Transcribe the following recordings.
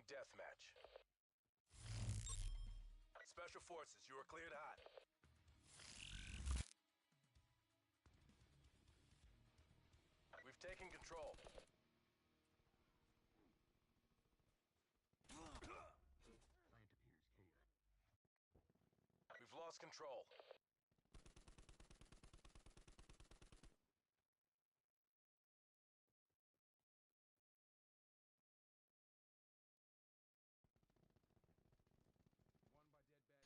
deathmatch. Special Forces, you are cleared hot. We've taken control. We've lost control.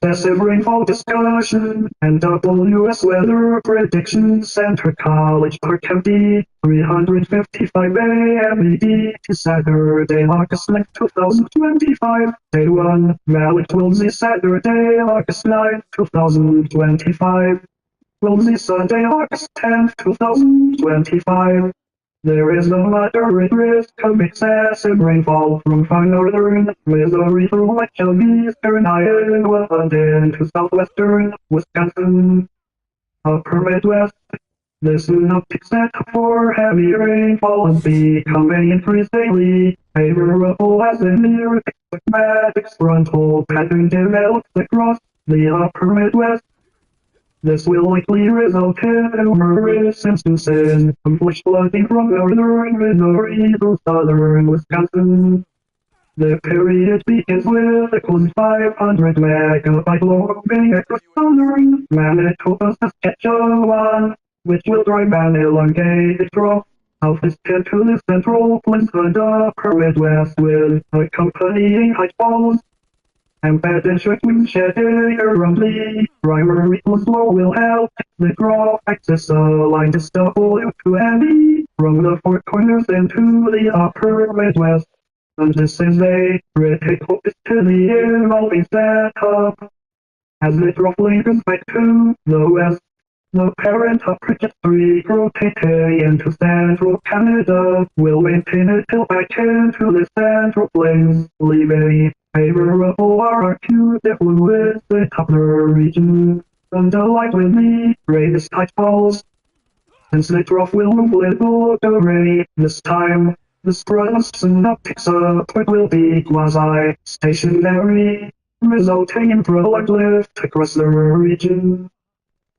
Excessive rainfall discussion and WS Weather Prediction Center College Park County 355 AMED to Saturday, August 9, 2025. Day 1, Malik Wilsey Saturday, August 9, 2025. Wilsey Sunday, August 10, 2025. There is no moderate risk of excessive rainfall from far northern Missouri through much of eastern Iowa and into southwestern Wisconsin. Upper Midwest, the synoptic setup for heavy rainfall is becoming increasingly favorable as a near systematic frontal pattern develops across the upper Midwest. This will likely result in numerous instances of flash flooding from northern Missouri to southern Wisconsin. The period begins with a close 500 megabyte loading across southern Manitoba, Saskatchewan, which will drive an elongated trough southeast into the central plains and upper Midwest with accompanying high falls. Embedded wind shedding around the primary flow will help the graph axis align this W to NE from the four corners into the upper Midwest. And this is a critical to the evolving setup. As it roughly goes back to the west, the parent trajectory rotating into central Canada will maintain it till back into the central plains, leaving favorable RQ that with the upper region. And the light will be greatest height falls. Since the trough will move little array this time, the spread of synoptic support will be quasi-stationary, resulting in prolonged lift across the region.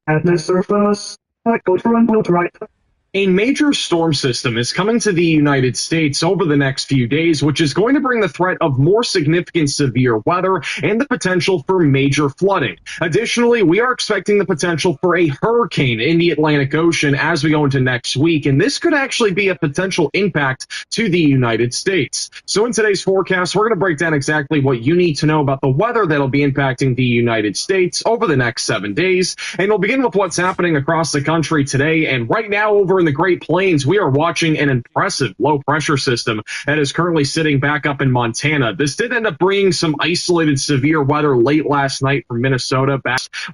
At the surface, a cold front will try to A major storm system is coming to the United States over the next few days, which is going to bring the threat of more significant severe weather and the potential for major flooding. Additionally, we are expecting the potential for a hurricane in the Atlantic Ocean as we go into next week, and this could actually be a potential impact to the United States. So in today's forecast, we're going to break down exactly what you need to know about the weather that'll be impacting the United States over the next 7 days, and we'll begin with what's happening across the country today. And right now over in the Great Plains, we are watching an impressive low pressure system that is currently sitting back up in Montana. This did end up bringing some isolated severe weather late last night from Minnesota.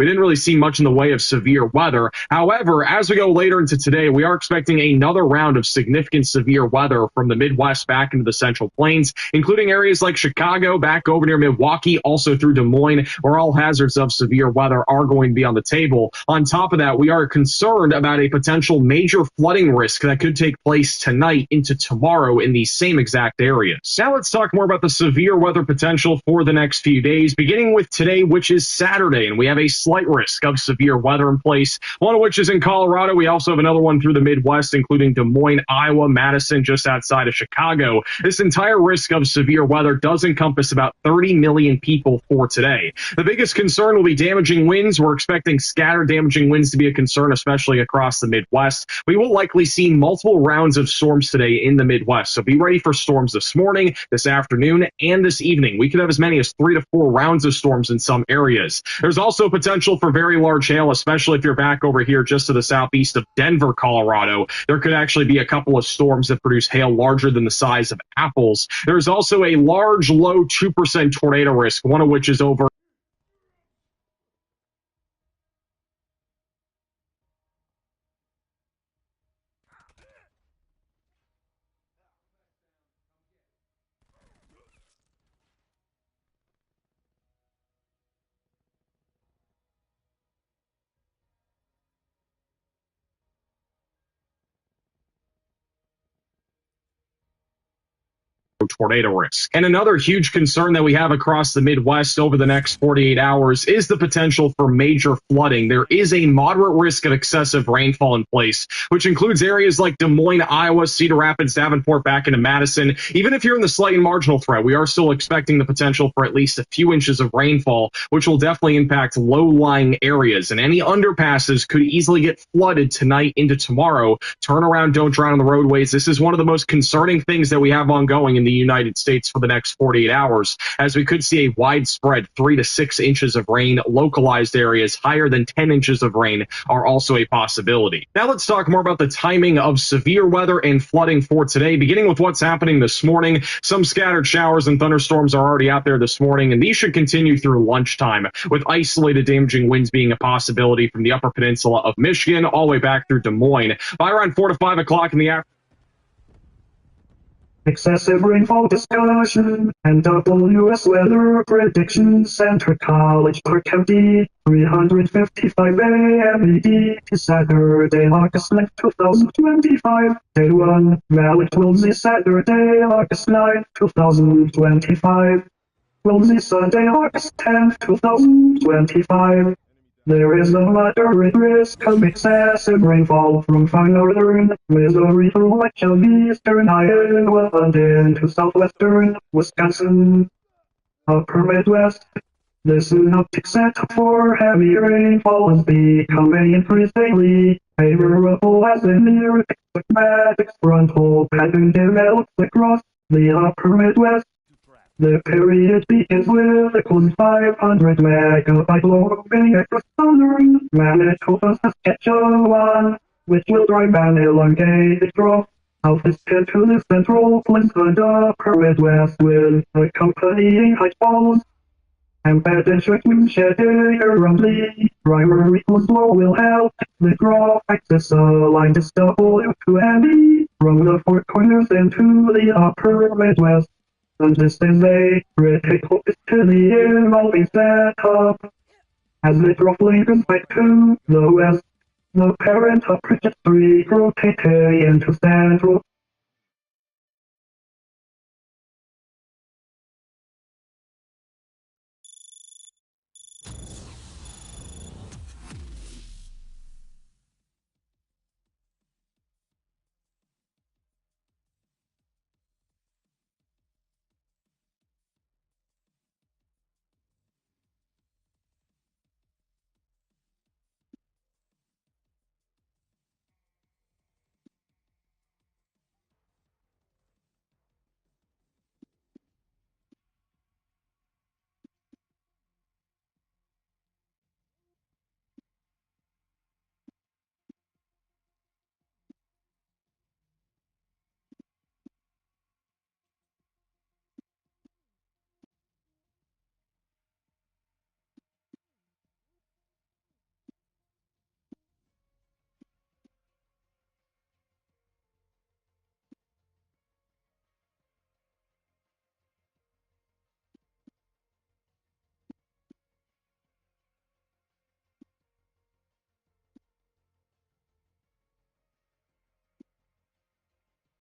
We didn't really see much in the way of severe weather. However, as we go later into today, we are expecting another round of significant severe weather from the Midwest back into the Central Plains, including areas like Chicago, back over near Milwaukee, also through Des Moines, where all hazards of severe weather are going to be on the table. On top of that, we are concerned about a potential major flooding risk that could take place tonight into tomorrow in these same exact areas. Now let's talk more about the severe weather potential for the next few days, beginning with today, which is Saturday, and we have a slight risk of severe weather in place, one of which is in Colorado. We also have another one through the Midwest, including Des Moines, Iowa, Madison, just outside of Chicago. This entire risk of severe weather does encompass about 30 million people for today. The biggest concern will be damaging winds. We're expecting scattered damaging winds to be a concern, especially across the Midwest. We will likely see multiple rounds of storms today in the Midwest, so be ready for storms this morning, this afternoon, and this evening. We could have as many as 3 to 4 rounds of storms in some areas. There's also potential for very large hail, especially if you're back over here just to the southeast of Denver, Colorado. There could actually be a couple of storms that produce hail larger than the size of apples. There's also a large, low 2% tornado risk, one of which is over tornado risk. And another huge concern that we have across the Midwest over the next 48 hours is the potential for major flooding. There is a moderate risk of excessive rainfall in place, which includes areas like Des Moines, Iowa, Cedar Rapids, Davenport, back into Madison. Even if you're in the slight and marginal threat, we are still expecting the potential for at least a few inches of rainfall, which will definitely impact low-lying areas. And any underpasses could easily get flooded tonight into tomorrow. Turn around, don't drown on the roadways. This is one of the most concerning things that we have ongoing in the United States for the next 48 hours, as we could see a widespread 3 to 6 inches of rain. Localized areas higher than 10 inches of rain are also a possibility. Now let's talk more about the timing of severe weather and flooding for today, beginning with what's happening this morning. Some scattered showers and thunderstorms are already out there this morning, and these should continue through lunchtime, with isolated damaging winds being a possibility from the Upper Peninsula of Michigan all the way back through Des Moines. By around 4 to 5 o'clock in the afternoon, Excessive rainfall discussion and WS Weather Prediction Center, College Park County, 3:55 a.m. ET to Saturday, August 9, 2025. Day 1, Malik Wilsey, Saturday, August 9, 2025. Wilsey, Sunday, August 10, 2025. There is a moderate risk of excessive rainfall from far northern Missouri through much of eastern Iowa and into southwestern Wisconsin. Upper Midwest. The synoptic setup for heavy rainfall is becoming increasingly favorable as a near systematic frontal pattern develops across the upper Midwest. The period begins with a close 500 megabyte loading across southern Manitoba, Saskatchewan, which will drive an elongated trough southeast into the central plains and upper Midwest with accompanying high falls. Embedded short wind shedding around the primary coast flow will help the trough axis align this W to N from the four corners into the upper Midwest. And this is a critical to the evolving setup. As the trough lingers back to the west, the parent of trajectory rotating into central